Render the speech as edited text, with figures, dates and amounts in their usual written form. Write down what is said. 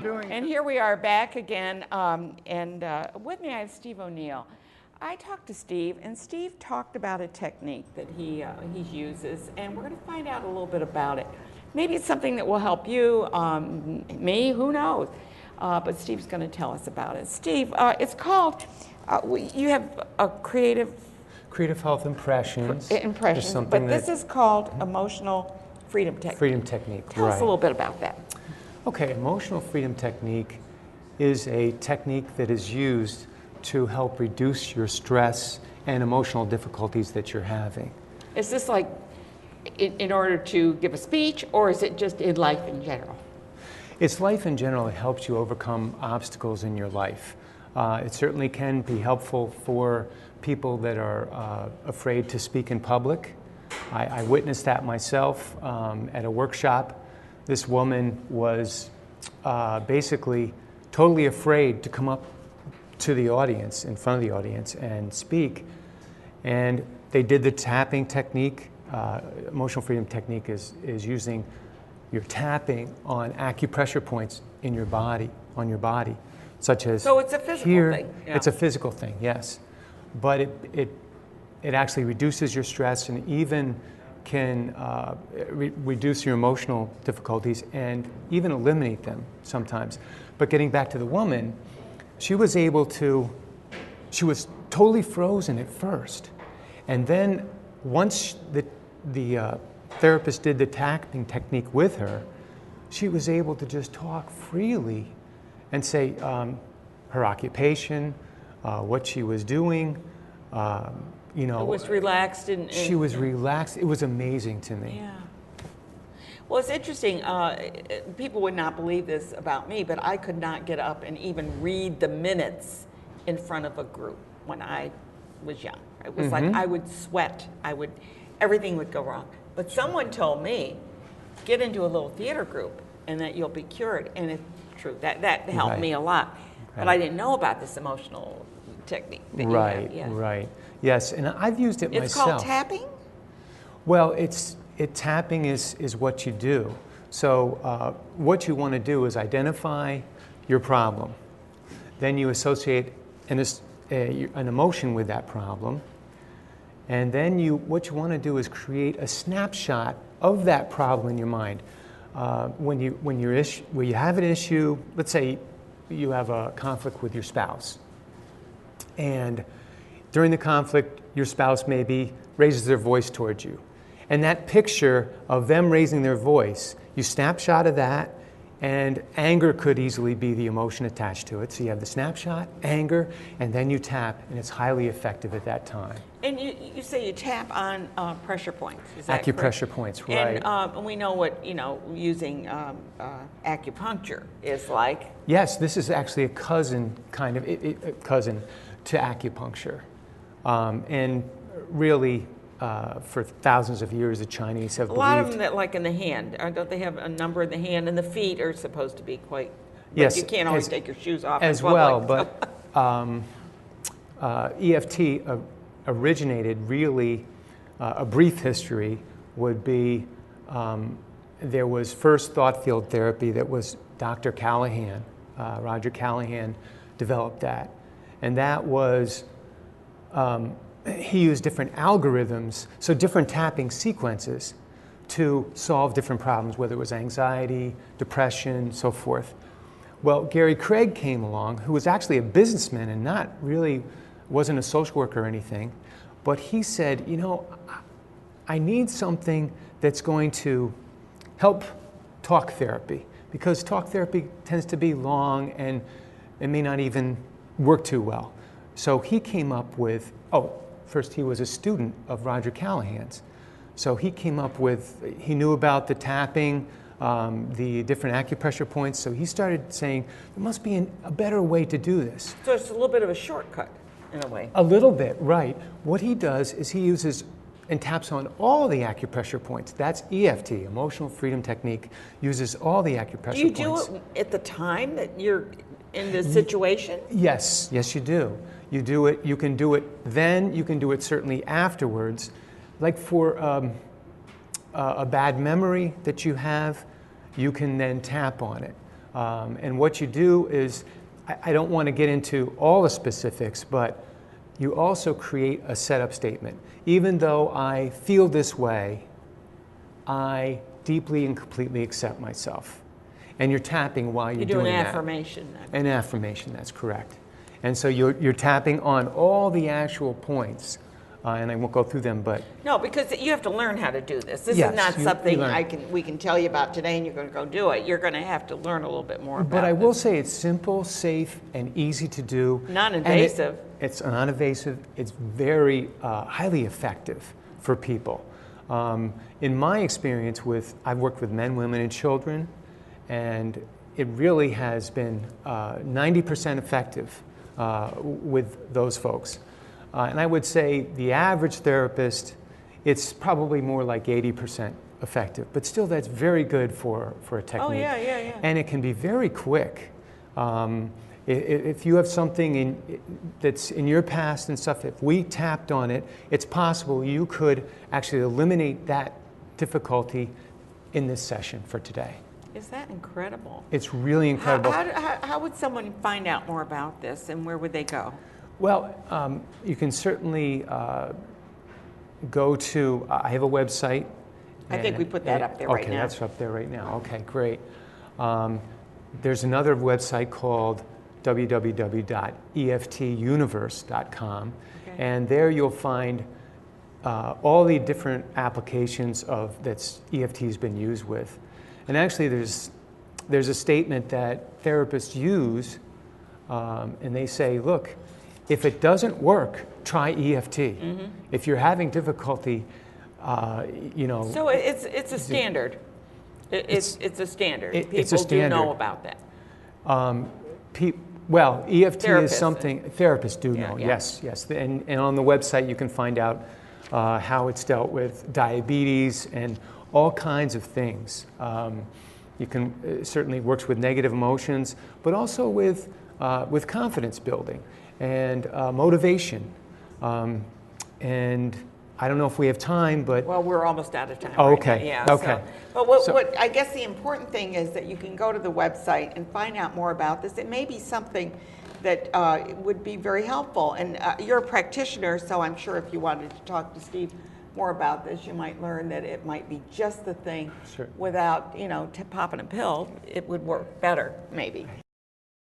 doing? And here we are back again, and with me I have Steve O'Neill. I talked to Steve, and Steve talked about a technique that he uses, and we're going to find out a little bit about it. Maybe it's something that will help you, me, who knows? But Steve's going to tell us about it. Steve, it's called, you have a creative health impressions. But this is called emotional freedom technique. Freedom technique, Tell us a little bit about that. Okay, emotional freedom technique is a technique that is used to help reduce your stress and emotional difficulties that you're having. Is this like in order to give a speech, or is it just in life in general? It's life in general. It helps you overcome obstacles in your life. It certainly can be helpful for people that are afraid to speak in public. I witnessed that myself at a workshop. This woman was basically totally afraid to come up to the audience, in front of the audience, and speak. And they did the tapping technique. Emotional freedom technique is using your tapping on acupressure points in your body, on your body, such as so it's a physical here. Thing. Yeah. It's a physical thing, yes. But it actually reduces your stress and even can reduce your emotional difficulties and even eliminate them sometimes. But getting back to the woman, she was totally frozen at first. And then once the therapist did the tapping technique with her, she was able to just talk freely and say her occupation, what she was doing, you know. It was relaxed and she was relaxed. It was amazing to me. Yeah. Well, it's interesting. People would not believe this about me, but I could not get up and even read the minutes in front of a group when I was young. It was like I would sweat. Everything would go wrong. But someone told me, get into a little theater group and that you'll be cured. And it's true. That helped me a lot. Right. But I didn't know about this emotional technique that you have. Yeah. Right. Yes, and I've used it myself. It's called tapping? Well, tapping is what you do. So what you want to do is identify your problem. Then you associate an emotion with that problem. And then what you want to do is create a snapshot of that problem in your mind. When you have an issue, let's say you have a conflict with your spouse. And during the conflict, your spouse maybe raises their voice towards you. And that picture of them raising their voice, you snapshot of that, and anger could easily be the emotion attached to it. So you have the snapshot, anger, and then you tap, and it's highly effective at that time. And you say you tap on pressure points. Is that acupressure correct? Points, right. And we know what, using acupuncture is like. Yes, this is actually a cousin to acupuncture. And really, for thousands of years, the Chinese have believed. A lot of them that like in the hand. Don't they have a number in the hand? And the feet are supposed to be quite. Yes. You can't always take your shoes off. As well, but EFT originated really, a brief history would be, there was first thought field therapy that was Dr. Callahan, Roger Callahan developed that. And that was, he used different algorithms, so different tapping sequences to solve different problems, whether it was anxiety, depression, so forth. Well, Gary Craig came along, who was actually a businessman and wasn't a social worker or anything, but he said, I need something that's going to help talk therapy, because talk therapy tends to be long and it may not even work too well. So he came up with, first he was a student of Roger Callahan's. So he came up with, he knew about the tapping, the different acupressure points. So he started saying, there must be a better way to do this. So it's a little bit of a shortcut in a way. A little bit, right. What he does is he uses and taps on all the acupressure points. That's EFT, Emotional Freedom Technique, uses all the acupressure points. Do you do it at the time that you're in this situation? Yes, you do. You do it, you can do it then, you can do it certainly afterwards. Like for a bad memory that you have, you can then tap on it. And what you do is, I don't want to get into all the specifics, but you also create a setup statement. Even though I feel this way, I deeply and completely accept myself. And you're tapping while you're doing that. You do an affirmation. An affirmation, that's correct. And so you're tapping on all the actual points, and I won't go through them, but... No, because you have to learn how to do this. This Yes, is not you something learn. we can tell you about today and you're going to go do it. You're going to have to learn a little bit more about it. But I will say it's simple, safe, and easy to do. Non-invasive. It's non-invasive. It's very highly effective for people. In my experience I've worked with men, women, and children, and it really has been 90% effective with those folks. And I would say the average therapist, it's probably more like 80% effective, but still that's very good for a technique. Oh, yeah. And it can be very quick. If you have something that's in your past and stuff, if we tapped on it, it's possible you could actually eliminate that difficulty in this session for today. Is that incredible? It's really incredible. How would someone find out more about this, and where would they go? Well, you can certainly go to, I have a website. I think we put that up there right now. Okay, that's up there right now. Okay, great. There's another website called www.eftuniverse.com, Okay. and there you'll find all the different applications that EFT's been used with. And actually there's a statement that therapists use, and they say, look, if it doesn't work, try EFT. Mm-hmm. If you're having difficulty, So it's a standard. It's a standard. It's a standard. People do know about that. Well, EFT Therapists. is something therapists do know. Yeah. Yes. And on the website you can find out how it's dealt with diabetes and all kinds of things. You can certainly works with negative emotions, but also with confidence building and motivation. And I don't know if we have time, but... Well, we're almost out of time. Oh, right okay. now. Yeah. Okay. But what I guess the important thing is that you can go to the website and find out more about this. It may be something that would be very helpful. And you're a practitioner, so I'm sure if you wanted to talk to Steve more about this, you might learn that it might be just the thing. Sure. Without, popping a pill, it would work better, maybe.